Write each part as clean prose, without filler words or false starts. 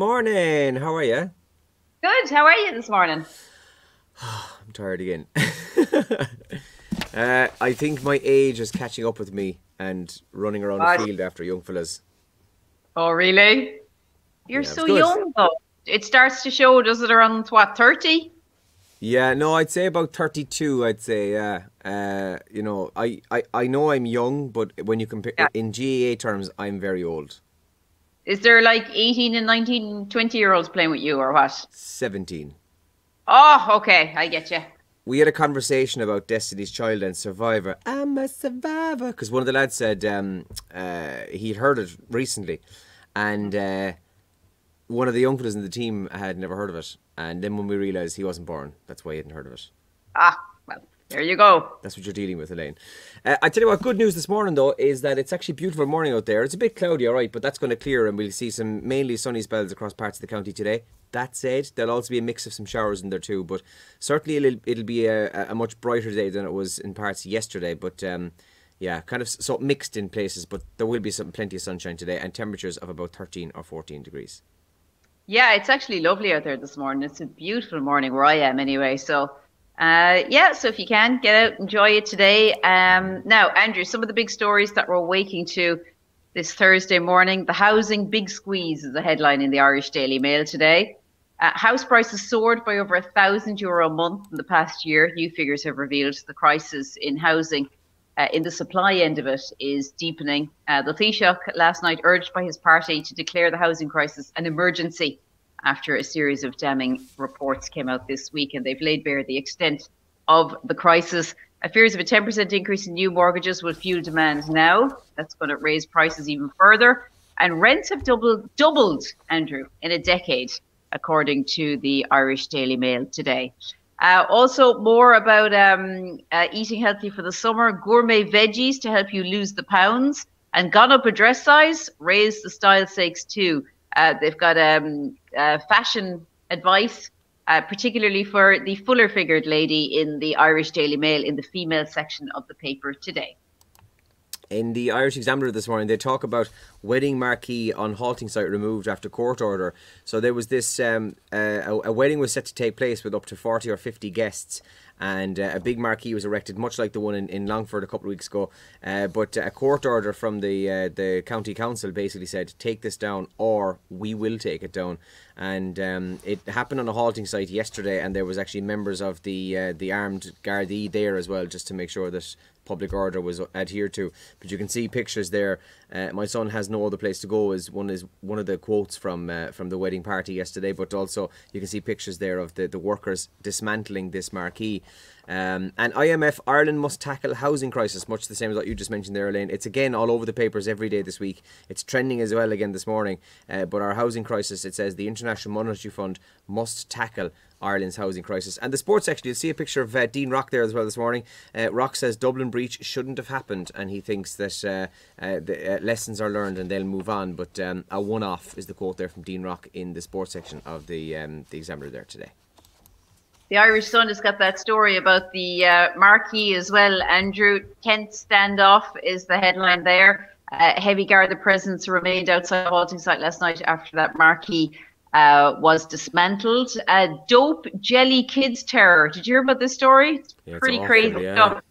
morning. How are you? Good. How are you this morning? I'm tired again. I think my age is catching up with me and running around a God. field after young fellas. Oh, really? You're Yeah, it was so good. young, though. It starts to show, does it, around what, 30? Yeah, no, I'd say about 32, I'd say, yeah. I know I'm young, but when you compare Yeah. in GAA terms, I'm very old. Is there like 18 and 19, 20-year-olds playing with you or what? 17. Oh, okay. I get you. We had a conversation about Destiny's Child and Survivor. I'm a survivor. Because one of the lads said he'd heard it recently. And one of the young fellas in the team had never heard of it. And then when we realised he wasn't born, that's why he hadn't heard of it. Ah, well, there you go. That's what you're dealing with, Elaine. I tell you what, good news this morning, though, is that it's actually a beautiful morning out there. It's a bit cloudy, all right, but that's going to clear and we'll see some mainly sunny spells across parts of the county today. That said, there'll also be a mix of some showers in there too, but certainly it'll be a much brighter day than it was in parts yesterday. But yeah, kind of so mixed in places, but there will be plenty of sunshine today and temperatures of about 13 or 14 degrees. Yeah, it's actually lovely out there this morning. It's a beautiful morning where I am anyway. So, yeah, so if you can, get out, enjoy it today. Now, Andrew, some of the big stories that we're waking to this Thursday morning. The housing big squeeze is the headline in the Irish Daily Mail today. House prices soared by over €1,000 a month in the past year. New figures have revealed the crisis in housing in the supply end of it is deepening. The Taoiseach last night urged by his party to declare the housing crisis an emergency after a series of damning reports came out this week, and they've laid bare the extent of the crisis. Fears of a 10% increase in new mortgages will fuel demand now. That's going to raise prices even further. And rents have doubled, Andrew, in a decade, according to the Irish Daily Mail today. Also, more about eating healthy for the summer, gourmet veggies to help you lose the pounds, and gone up a dress size, raise the style stakes too. They've got fashion advice, particularly for the fuller figured lady in the Irish Daily Mail in the female section of the paper today. In the Irish Examiner this morning, they talk about wedding marquee on halting site removed after court order. So there was this, a wedding was set to take place with up to 40 or 50 guests, and a big marquee was erected, much like the one in Longford a couple of weeks ago. But a court order from the county council basically said, take this down or we will take it down. And it happened on a halting site yesterday, and there was actually members of the armed Gardaí there as well, just to make sure that public order was adhered to. But you can see pictures there. My son has no other place to go is one of the quotes from the wedding party yesterday. But also you can see pictures there of the workers dismantling this marquee. And IMF, Ireland must tackle housing crisis, much the same as what you just mentioned there, Elaine. It's again all over the papers every day this week. It's trending as well again this morning. But our housing crisis, it says the International Monetary Fund must tackle Ireland's housing crisis. And the sports section, you'll see a picture of Dean Rock there as well this morning. Rock says Dublin breach shouldn't have happened, and he thinks that the lessons are learned and they'll move on. But a one-off is the quote there from Dean Rock in the sports section of the Examiner there today. The Irish Sun has got that story about the marquee as well. Andrew, Kent standoff is the headline there. Heavy Garda presence remained outside the halting site last night after that marquee was dismantled. Dope jelly kids terror. Did you hear about this story? It's pretty awful, crazy stuff.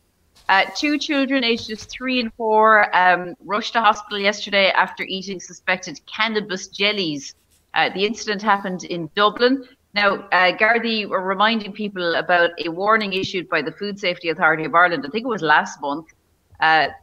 Two children aged 3 and 4 rushed to hospital yesterday after eating suspected cannabis jellies. The incident happened in Dublin. Now, Gardaí were reminding people about a warning issued by the Food Safety Authority of Ireland. I think it was last month.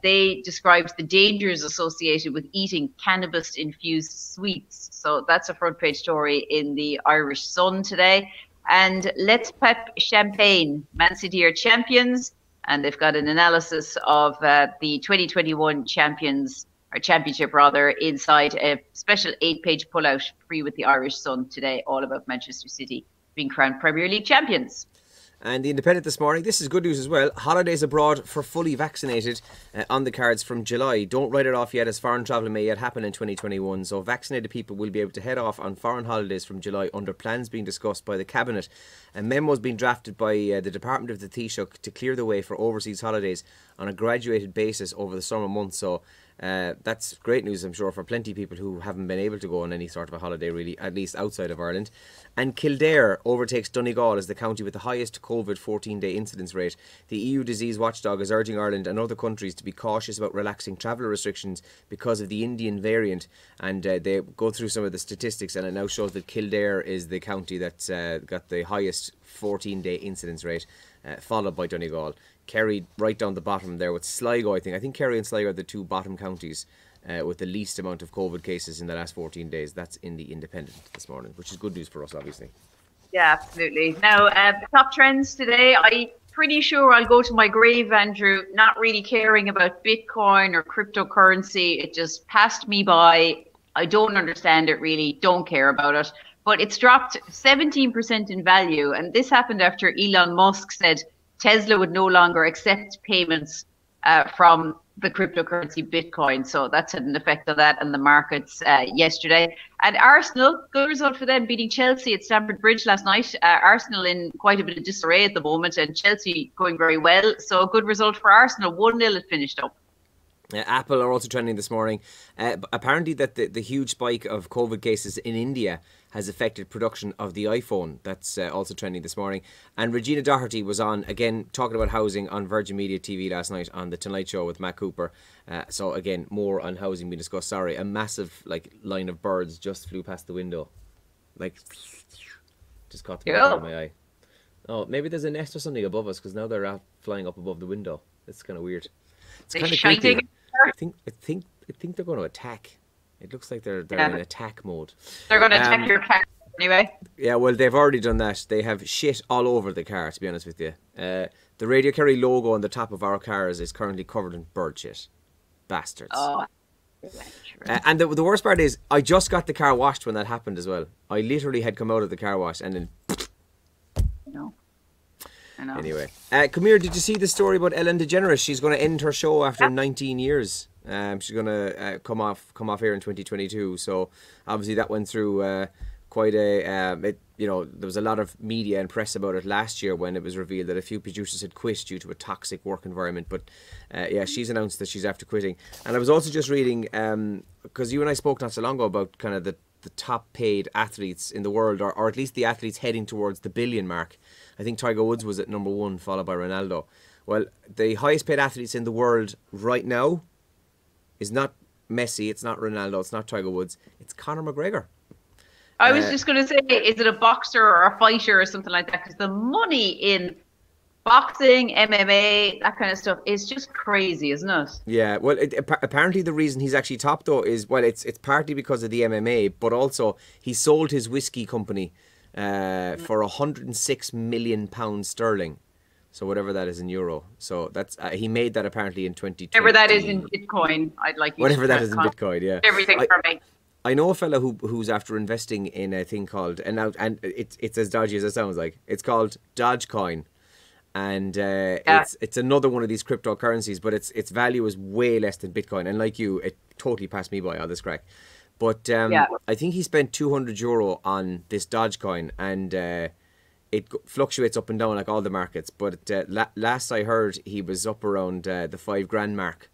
They described the dangers associated with eating cannabis-infused sweets. So that's a front page story in the Irish Sun today. And let's pep champagne. Man City are champions, and they've got an analysis of the 2021 championship rather, inside a special 8-page pullout free with the Irish Sun today, all about Manchester City being crowned Premier League champions. And the Independent this morning, this is good news as well. Holidays abroad for fully vaccinated on the cards from July. Don't write it off yet, as foreign travel may yet happen in 2021. So vaccinated people will be able to head off on foreign holidays from July under plans being discussed by the Cabinet. A memo has been drafted by the Department of the Taoiseach to clear the way for overseas holidays on a graduated basis over the summer months. So That's great news, I'm sure, for plenty of people who haven't been able to go on any sort of a holiday, really, at least outside of Ireland. And Kildare overtakes Donegal as the county with the highest COVID 14-day incidence rate. The EU disease watchdog is urging Ireland and other countries to be cautious about relaxing travel restrictions because of the Indian variant. And they go through some of the statistics, and it now shows that Kildare is the county that's got the highest 14-day incidence rate, followed by Donegal. Kerry right down the bottom there with Sligo, I think. I think Kerry and Sligo are the two bottom counties with the least amount of COVID cases in the last 14 days. That's in the Independent this morning, which is good news for us, obviously. Yeah, absolutely. Now, the top trends today, I'm pretty sure I'll go to my grave, Andrew, not really caring about Bitcoin or cryptocurrency. It just passed me by. I don't understand it really, don't care about it. But it's dropped 17% in value. And this happened after Elon Musk said Tesla would no longer accept payments from the cryptocurrency Bitcoin. So that's had an effect on that and the markets yesterday. And Arsenal, good result for them, beating Chelsea at Stamford Bridge last night. Arsenal in quite a bit of disarray at the moment, and Chelsea going very well. So a good result for Arsenal. 1-0 it finished up. Apple are also trending this morning. Apparently that the huge spike of COVID cases in India has affected production of the iPhone. That's also trending this morning. And Regina Doherty was on, again, talking about housing on Virgin Media TV last night on The Tonight Show with Matt Cooper. So again, more on housing being discussed. Sorry, a massive line of birds just flew past the window. Just caught the corner of my eye. Oh, maybe there's a nest or something above us, because now they're flying up above the window. It's kind of weird. It's kind of creepy. I think they're going to attack. It looks like they're in attack mode. They're going to attack your car anyway. Yeah, well, they've already done that. They have shit all over the car, to be honest with you. The Radio Kerry logo on the top of our cars is currently covered in bird shit. Bastards. Oh. And the worst part is, I just got the car washed when that happened as well. I literally had come out of the car wash and then... I know. Anyway, come here. Did you see the story about Ellen DeGeneres? She's going to end her show after 19 years. She's going to come off here in 2022. So obviously that went through quite a. There was a lot of media and press about it last year when it was revealed that a few producers had quit due to a toxic work environment. But she's announced that she's after quitting. And I was also just reading, because you and I spoke not so long ago about kind of the top paid athletes in the world, or at least the athletes heading towards the billion mark. I think Tiger Woods was at number 1, followed by Ronaldo. Well, the highest paid athletes in the world right now is not Messi, it's not Ronaldo, it's not Tiger Woods, it's Conor McGregor. I was just going to say, is it a boxer or a fighter or something like that? Because the money in boxing, MMA, that kind of stuff is just crazy, isn't it? Yeah, well, apparently the reason he's actually top, though, is, well, it's partly because of the MMA, but also he sold his whiskey company for £106 million sterling. So whatever that is in euro. So that's he made that apparently in 2020. Whatever that is in Bitcoin, I'd like you whatever that is in Bitcoin, yeah. Everything for me. I know a fella who's after investing in a thing called, and it's as dodgy as it sounds like. It's called Dogecoin. And it's another one of these cryptocurrencies, but its value is way less than Bitcoin. And like you, it totally passed me by, all this crack. But I think he spent €200 on this Dogecoin, and it fluctuates up and down like all the markets. But last I heard, he was up around the $5,000 mark,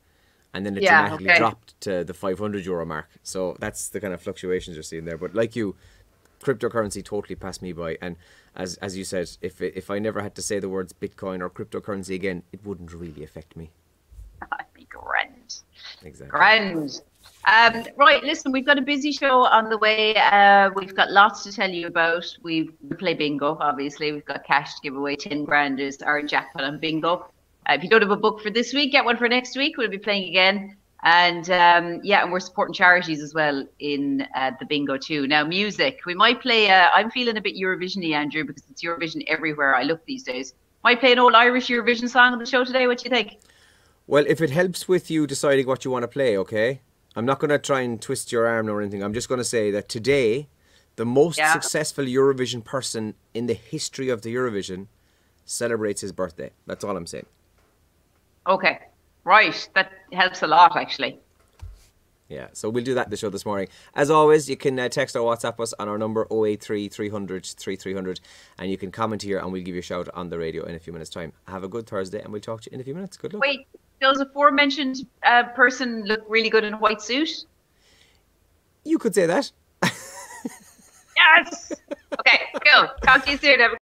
and then it dramatically dropped to the €500 mark. So that's the kind of fluctuations you're seeing there. But like you, cryptocurrency totally passed me by. And as you said, if I never had to say the words Bitcoin or cryptocurrency again, it wouldn't really affect me. That'd be grand. Exactly. Grand. Right, listen, we've got a busy show on the way. We've got lots to tell you about. We play bingo, obviously. We've got cash to give away. 10 grand is our jackpot on bingo. If you don't have a book for this week, get one for next week. We'll be playing again. And and we're supporting charities as well in the bingo too. Now, music. We might play, I'm feeling a bit Eurovision-y, Andrew, because it's Eurovision everywhere I look these days. Might play an old Irish Eurovision song on the show today. What do you think? Well, if it helps with you deciding what you want to play, okay? I'm not going to try and twist your arm or anything. I'm just going to say that today, the most successful Eurovision person in the history of the Eurovision celebrates his birthday. That's all I'm saying. Okay. Right. That helps a lot, actually. Yeah, so we'll do that in the show this morning. As always, you can text or WhatsApp us on our number 083 300 3300, and you can comment here and we'll give you a shout on the radio in a few minutes' time. Have a good Thursday and we'll talk to you in a few minutes. Good luck. Wait, does aforementioned person look really good in a white suit? You could say that. Yes! Okay, cool. Talk to you soon.